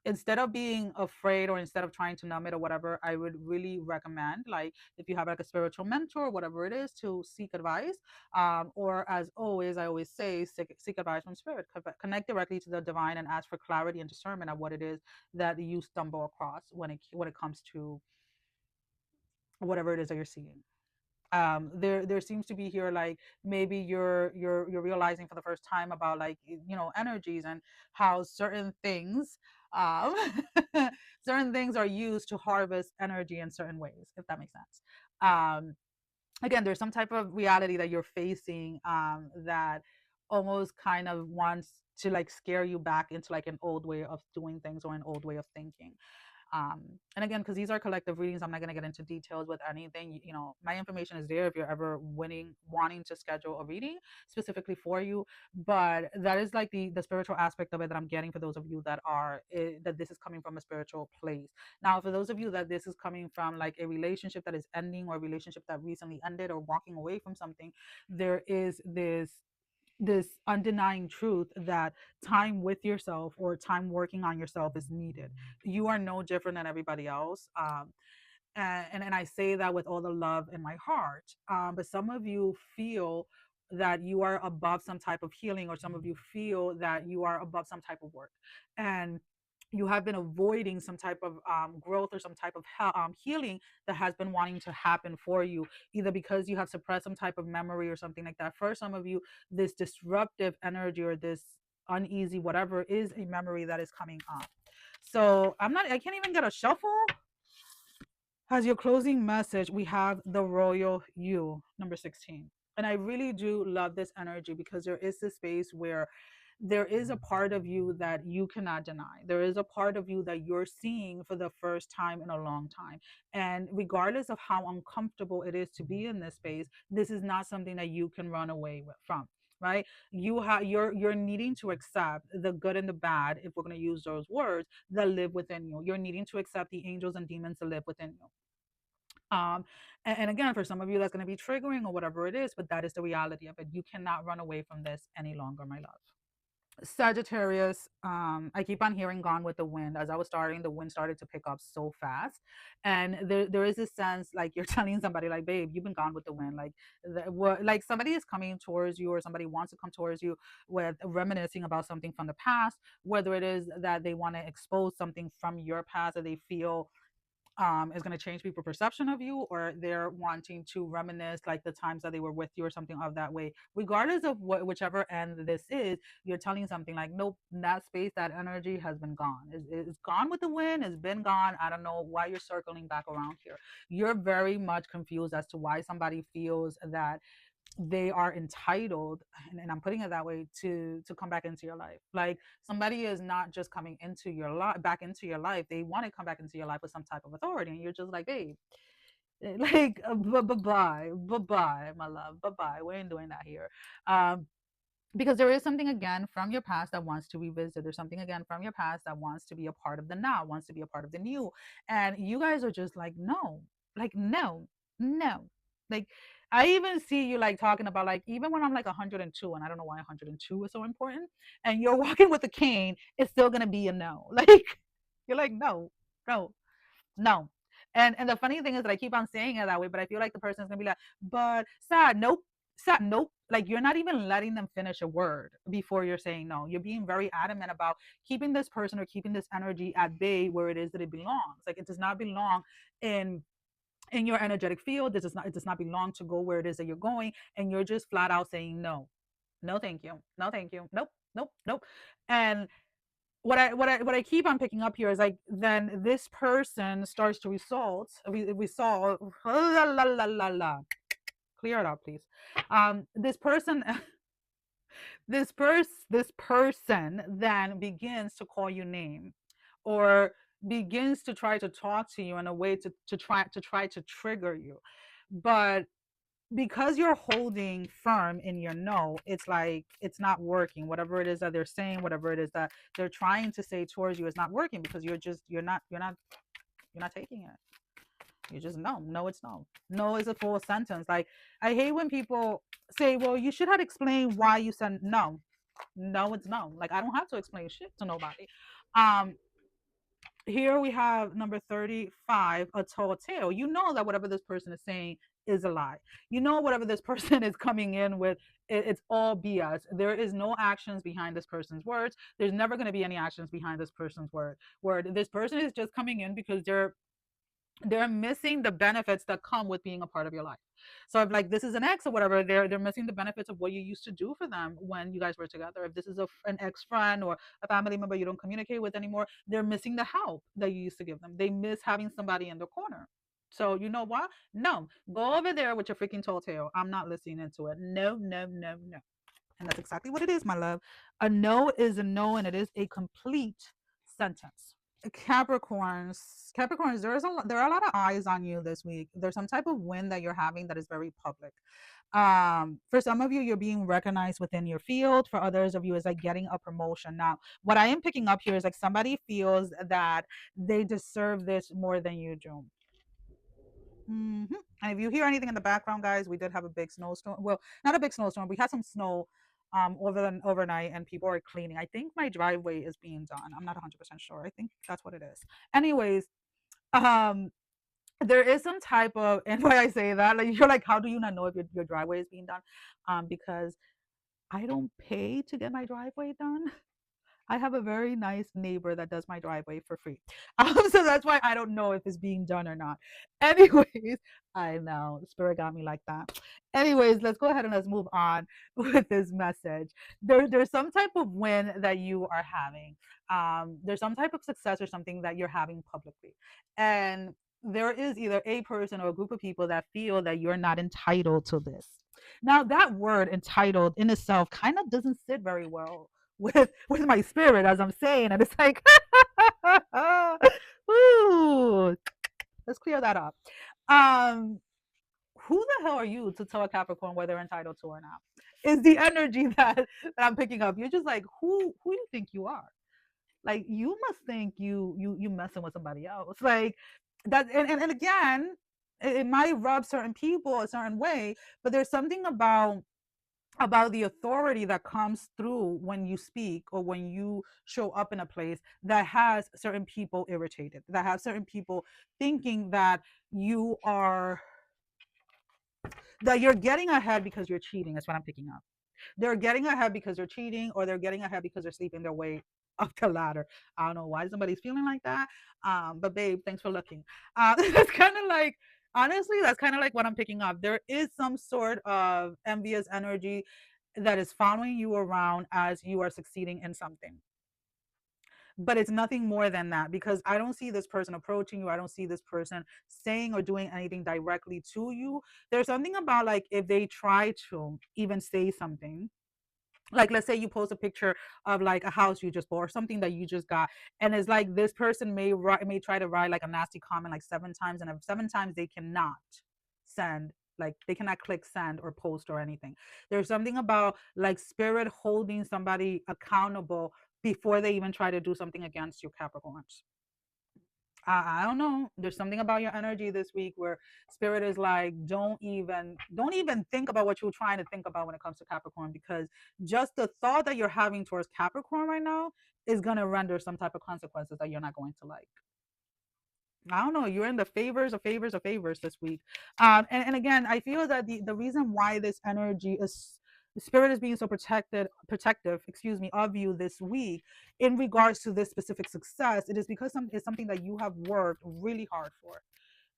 Instead of being afraid or instead of trying to numb it or whatever, I would really recommend, like, if you have like a spiritual mentor, whatever it is, to seek advice. Or as always, I always say, seek advice from spirit. Connect directly to the divine and ask for clarity and discernment of what it is that you stumble across when it comes to whatever it is that you're seeing. There seems to be here like maybe you're realizing for the first time about like energies and how certain things um certain things are used to harvest energy in certain ways, if that makes sense. Again, there's some type of reality that you're facing that almost kind of wants to like scare you back into like an old way of doing things or an old way of thinking. And again, because these are collective readings, I'm not going to get into details with anything. You know, my information is there if you're ever wanting to schedule a reading specifically for you. But that is like the spiritual aspect of it that I'm getting for those of you that are that this is coming from a spiritual place. Now, for those of you that this is coming from like a relationship that is ending, or a relationship that recently ended, or walking away from something, there is this undenying truth that time with yourself, or time working on yourself, is needed. You are no different than everybody else. And I say that with all the love in my heart. But some of you feel that you are above some type of healing, or some of you feel that you are above some type of work, and you have been avoiding some type of growth, or some type of healing that has been wanting to happen for you, either because you have suppressed some type of memory or something like that. For some of you, this disruptive energy, or this uneasy whatever, is a memory that is coming up. So I can't even get a shuffle. As your closing message, we have the Royal You, number 16. And I really do love this energy, because there is this space where there is a part of you that you cannot deny. There is a part of you that you're seeing for the first time in a long time. And regardless of how uncomfortable it is to be in this space, this is not something that you can run away from. Right, you're needing to accept the good and the bad, if we're going to use those words, that live within you. You're needing to accept the angels and demons that live within you. And again, for some of you, that's going to be triggering, or whatever it is, but that is the reality of it. You cannot run away from this any longer, my love. Sagittarius, I keep on hearing Gone with the Wind. As I was starting, the wind started to pick up so fast. And there is this sense like you're telling somebody, like, babe, you've been gone with the wind. Like, like somebody is coming towards you, or somebody wants to come towards you with reminiscing about something from the past, whether it is that they want to expose something from your past that they feel is going to change people's perception of you, or they're wanting to reminisce like the times that they were with you, or something of that way. Regardless of whichever end this is, you're telling something like, nope, that space, that energy has been gone. It's gone with the wind. It's been gone. I don't know why you're circling back around here. You're very much confused as to why somebody feels that they are entitled, and I'm putting it that way, to come back into your life. Like, somebody is not just coming into your life, back into your life. They want to come back into your life with some type of authority, and you're just like, babe, like, bye bye, my love, bye bye. We ain't doing that here. um because there is something again from your past that wants to revisit. There's something again from your past that wants to be a part of the now, wants to be a part of the new. And you guys are just like, no, like, no, no. Like, I even see you like talking about, like, even when I'm like 102, and I don't know why 102 is so important, and you're walking with a cane, it's still gonna be a no. Like, you're like, no, no, no. And the funny thing is that I keep on saying it that way, but I feel like the person is gonna be like, but sad, nope, sad, nope. Like, you're not even letting them finish a word before you're saying no. You're being very adamant about keeping this person, or keeping this energy at bay, where it is that it belongs. Like, it does not belong in your energetic field. It does not belong to go where it is that you're going, and you're just flat out saying no. No, thank you. No, thank you. Nope, nope, nope. And what I keep on picking up here is like, then this person starts to result. We saw la la la la la. Clear it up, please. This person, this person then begins to call you name, or begins to try to talk to you in a way to try to trigger you. But because you're holding firm in your no, it's like it's not working. Whatever it is that they're saying, whatever it is that they're trying to say towards you, is not working, because you're not taking it. You just no. No, it's no. No is a full sentence. Like, I hate when people say, well, you should have explained why you said no. No, it's no. Like, I don't have to explain shit to nobody. um Here we have number 35, a tall tale. You know that whatever this person is saying is a lie. You know whatever this person is coming in with, it's all BS. There is no actions behind this person's words. There's never going to be any actions behind this person's word. This person is just coming in because they're missing the benefits that come with being a part of your life. So if, like, this is an ex or whatever, they're missing the benefits of what you used to do for them when you guys were together. If this is an ex friend or a family member you don't communicate with anymore, they're missing the help that you used to give them. They miss having somebody in their corner. So you know what? No, go over there with your freaking tall tale. I'm not listening into it. No, no, no, no. And that's exactly what it is, my love. A no is a no, and it is a complete sentence. Capricorns, there are a lot of eyes on you this week. There's some type of win that you're having that is very public. For some of you, you're being recognized within your field. For others of you, is like getting a promotion. Now, what I am picking up here is like somebody feels that they deserve this more than you do. And if you hear anything in the background, guys, we did have a big snowstorm. Well, not a big snowstorm. We had some snow overnight, and people are cleaning. I think my driveway is being done. I'm not 100% sure. I think that's what it is. Anyways, um, there is some type of, and why I say that, like you're like, how do you not know if your driveway is being done? Because I don't pay to get my driveway done. I have a very nice neighbor that does my driveway for free. So that's why I don't know if it's being done or not. Anyways, I know the spirit got me like that. Anyways, let's go ahead and let's move on with this message. There's some type of win that you are having. There's some type of success or something that you're having publicly. And there is either a person or a group of people that feel that you're not entitled to this. Now, that word entitled in itself kind of doesn't sit very well with my spirit as I'm saying, and it's like, woo, let's clear that up. Um, who the hell are you to tell a Capricorn whether they're entitled to or not? Is the energy that I'm picking up. You're just like, who you think you are? Like you must think you messing with somebody else. Like that, and again, it might rub certain people a certain way, but there's something about the authority that comes through when you speak or when you show up in a place that has certain people irritated, that have certain people thinking that you are that you're getting ahead because you're cheating. Is what I'm picking up. They're getting ahead because they're cheating, or they're getting ahead because they're sleeping their way up the ladder. I don't know why somebody's feeling like that. But babe, thanks for looking. That's kind of like, honestly, that's kind of like what I'm picking up. There is some sort of envious energy that is following you around as you are succeeding in something. But it's nothing more than that, because I don't see this person approaching you. I don't see this person saying or doing anything directly to you. There's something about like if they try to even say something, like let's say you post a picture of like a house you just bought or something that you just got, and it's like this person may try to write like a nasty comment like 7 times, and if 7 times they cannot send, like they cannot click send or post or anything. There's something about like spirit holding somebody accountable before they even try to do something against you, Capricorns. I don't know. There's something about your energy this week where spirit is like, don't even think about what you're trying to think about when it comes to Capricorn, because just the thought that you're having towards Capricorn right now is gonna render some type of consequences that you're not going to like. I don't know. You're in the favors of favors of favors this week. And again, I feel that the reason why this energy is, the spirit is being so protective, excuse me, of you this week in regards to this specific success, it is because it's something that you have worked really hard for.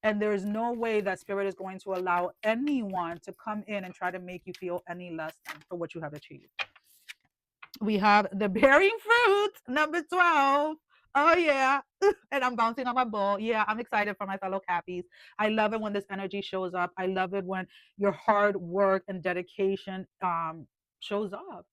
And there is no way that spirit is going to allow anyone to come in and try to make you feel any less than for what you have achieved. We have the bearing fruit, number 12. Oh yeah. And I'm bouncing on my ball. Yeah, I'm excited for my fellow Cappies. I love it when this energy shows up. I love it when your hard work and dedication shows up.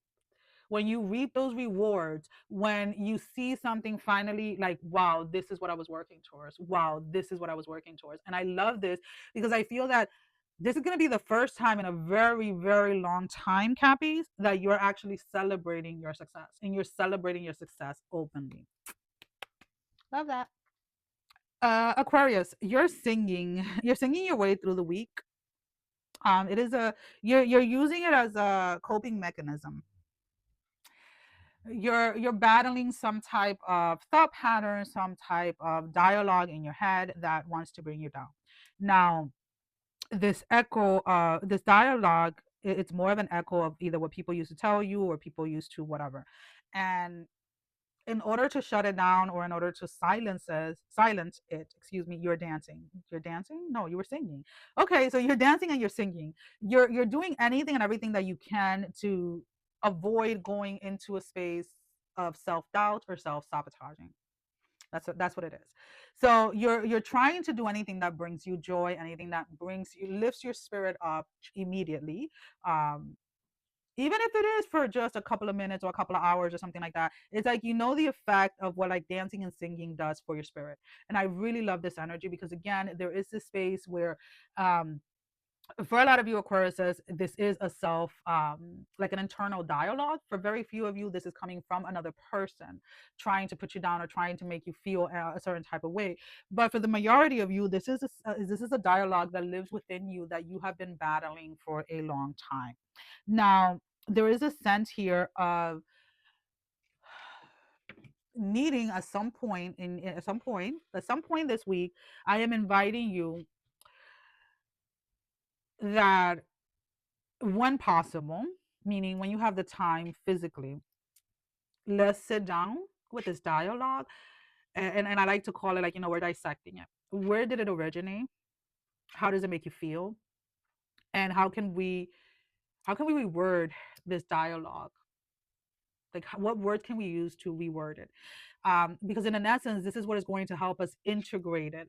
When you reap those rewards, when you see something finally like, wow, this is what I was working towards. Wow, this is what I was working towards. And I love this because I feel that this is going to be the first time in a very, very long time, Cappies, that you're actually celebrating your success, and you're celebrating your success openly. Love that. Aquarius, you're singing your way through the week. It is a you're using it as a coping mechanism. You're battling some type of thought pattern, some type of dialogue in your head that wants to bring you down. Now, this dialogue, it's more of an echo of either what people used to tell you or people used to whatever. And in order to shut it down, or in order to silence it, excuse me, you're dancing, no, you were singing. Okay, so you're dancing and you're singing. You're doing anything and everything that you can to avoid going into a space of self-doubt or self-sabotaging. That's what it is. So you're trying to do anything that brings you joy, anything that brings you lifts your spirit up immediately. um even if it is for just a couple of minutes or a couple of hours or something like that. It's like, you know, the effect of what like dancing and singing does for your spirit. And I really love this energy because again, there is this space where um for a lot of you Aquariuses, this is a self like an internal dialogue. For very few of you, this is coming from another person trying to put you down or trying to make you feel a certain type of way. But for the majority of you, this is a dialogue that lives within you that you have been battling for a long time. Now, there is a sense here of needing at some point at some point this week, I am inviting you that when possible, meaning when you have the time physically, let's sit down with this dialogue. And I like to call it, like, you know, we're dissecting it. Where did it originate? How does it make you feel? And how can we reword this dialogue? Like, what words can we use to reword it? Because in an essence, this is what is going to help us integrated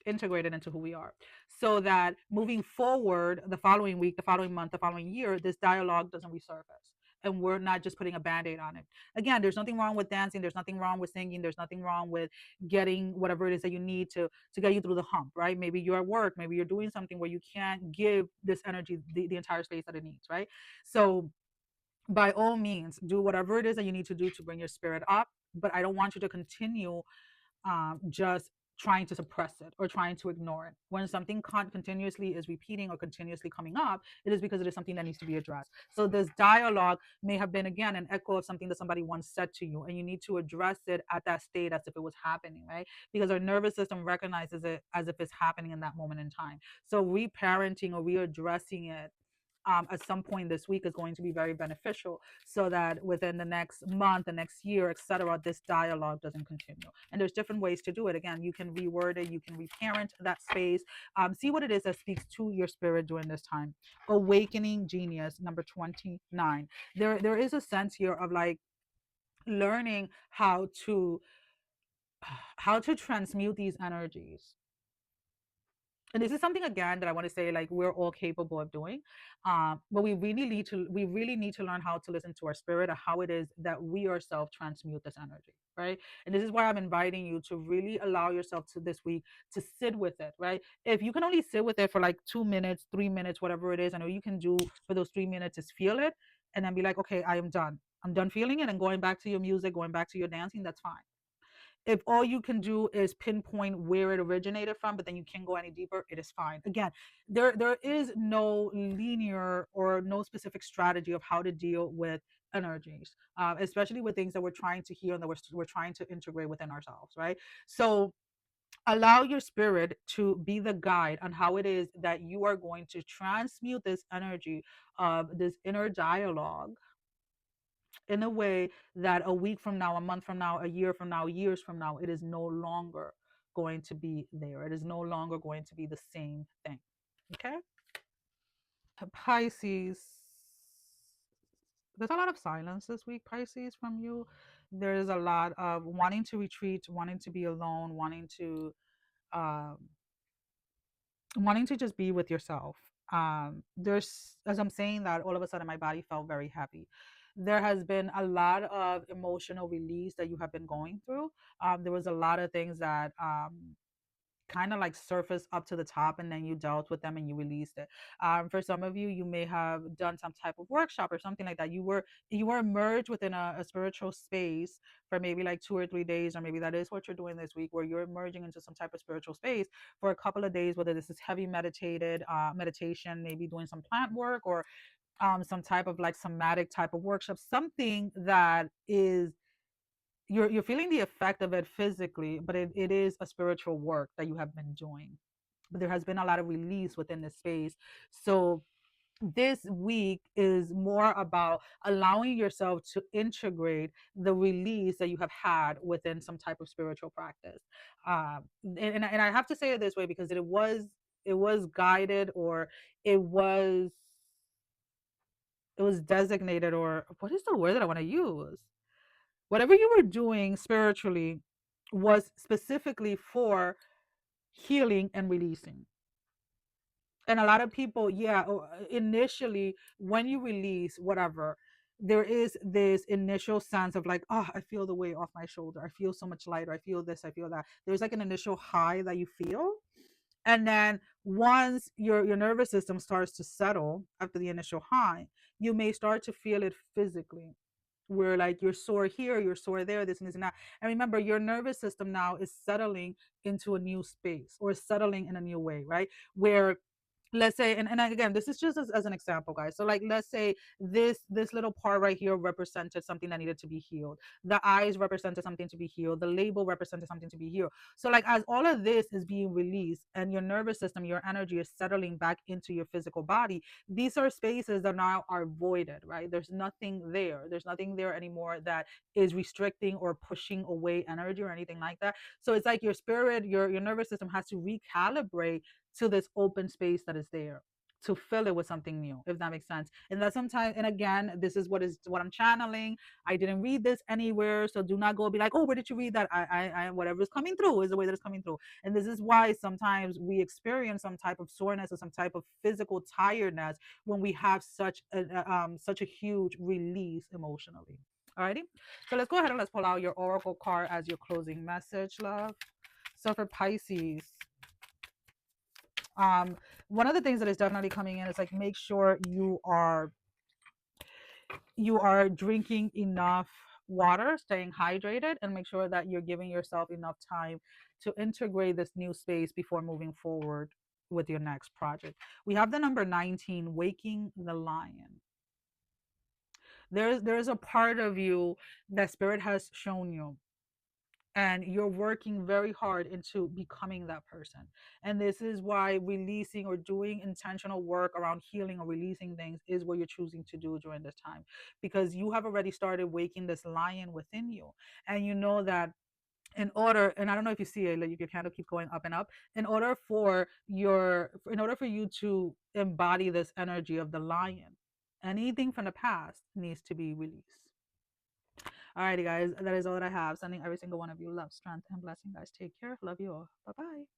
into who we are, so that moving forward, the following week, the following month, the following year, this dialogue doesn't resurface and we're not just putting a band-aid on it. Again, there's nothing wrong with dancing, there's nothing wrong with singing, there's nothing wrong with getting whatever it is that you need to get you through the hump, right? Maybe you're at work, maybe you're doing something where you can't give this energy the entire space that it needs, right? So by all means, do whatever it is that you need to do to bring your spirit up, but I don't want you to continue just trying to suppress it or trying to ignore it. When something continuously is repeating or continuously coming up, it is because it is something that needs to be addressed. So this dialogue may have been, again, an echo of something that somebody once said to you, and you need to address it at that state as if it was happening, right? Because our nervous system recognizes it as if it's happening in that moment in time. So reparenting or readdressing it at some point this week is going to be very beneficial, so that within the next month, the next year, etc., this dialogue doesn't continue. And there's different ways to do it. Again, you can reword it, you can reparent that space, see what it is that speaks to your spirit during this time. Awakening Genius, number 29. There is a sense here of like learning how to transmute these energies. And this is something, again, that I want to say, like, we're all capable of doing, but we really need to learn how to listen to our spirit, or how it is that we ourselves transmute this energy, right? And this is why I'm inviting you to really allow yourself to this week to sit with it, right? If you can only sit with it for like 2 minutes, 3 minutes, whatever it is, I know you can do for those 3 minutes is feel it, and then be like, okay, I am done, I'm done feeling it, and going back to your music, going back to your dancing, that's fine. If all you can do is pinpoint where it originated from, but then you can't go any deeper, it is fine. Again, there is no linear or no specific strategy of how to deal with energies, especially with things that we're trying to heal and that we're trying to integrate within ourselves, right? So allow your spirit to be the guide on how it is that you are going to transmute this energy of this inner dialogue in a way that a week from now, a month from now, a year from now, years from now, it is no longer going to be there. It is no longer going to be the same thing. Okay? Pisces. There's a lot of silence this week, Pisces, from you. There's a lot of wanting to retreat, wanting to be alone, um, wanting to just be with yourself. There's, as I'm saying that, all of a sudden my body felt very heavy. There has been a lot of emotional release that you have been going through. There was a lot of things that kind of like surfaced up to the top, and then you dealt with them and you released it. For some of you, you may have done some type of workshop or something like that. You were immersed within a spiritual space for maybe like 2 or 3 days, or maybe that is what you're doing this week, where you're emerging into some type of spiritual space for a couple of days, whether this is heavy meditation, maybe doing some plant work, or some type of like somatic type of workshop, something that is you're feeling the effect of it physically, but it is a spiritual work that you have been doing. But there has been a lot of release within this space. So this week is more about allowing yourself to integrate the release that you have had within some type of spiritual practice. And I have to say it this way because it was guided, or it was it was designated, or what is the word that I want to use? Whatever you were doing spiritually was specifically for healing and releasing. And a lot of people, yeah, initially when you release whatever, there is this initial sense of like, oh, I feel the weight off my shoulder, I feel so much lighter, I feel this, I feel that. There's like an initial high that you feel, and then once your nervous system starts to settle after the initial high, you may start to feel it physically, where like you're sore here, you're sore there, this and this and that. And remember, your nervous system now is settling into a new space, or settling in a new way, right? Where, let's say, and again, this is just as an example, guys. So like, let's say this little part right here represented something that needed to be healed. The eyes represented something to be healed. The label represented something to be healed. So like, as all of this is being released and your nervous system, your energy is settling back into your physical body, these are spaces that now are voided, right? There's nothing there, there's nothing there anymore that is restricting or pushing away energy or anything like that. So it's like your spirit, your nervous system has to recalibrate to this open space that is there, to fill it with something new, if that makes sense. And that sometimes, and again, this is what I'm channeling. I didn't read this anywhere, so do not go be like, oh, where did you read that? I whatever is coming through is the way that it's coming through. And this is why sometimes we experience some type of soreness or some type of physical tiredness when we have such a huge release emotionally. Alrighty, so let's go ahead and let's pull out your oracle card as your closing message, love. So for Pisces, um one of the things that is definitely coming in is like, make sure you are drinking enough water, staying hydrated, and make sure that you're giving yourself enough time to integrate this new space before moving forward with your next project. We have the number 19, waking the lion. There's a part of you that spirit has shown you, and you're working very hard into becoming that person. And this is why releasing or doing intentional work around healing or releasing things is what you're choosing to do during this time, because you have already started waking this lion within you. And you know that in order, and I don't know if you see it, like, you can kind of keep going up and up, in order for you to embody this energy of the lion, anything from the past needs to be released. Alrighty, guys, that is all that I have. Sending every single one of you love, strength, and blessing, guys. Take care. Love you all. Bye bye.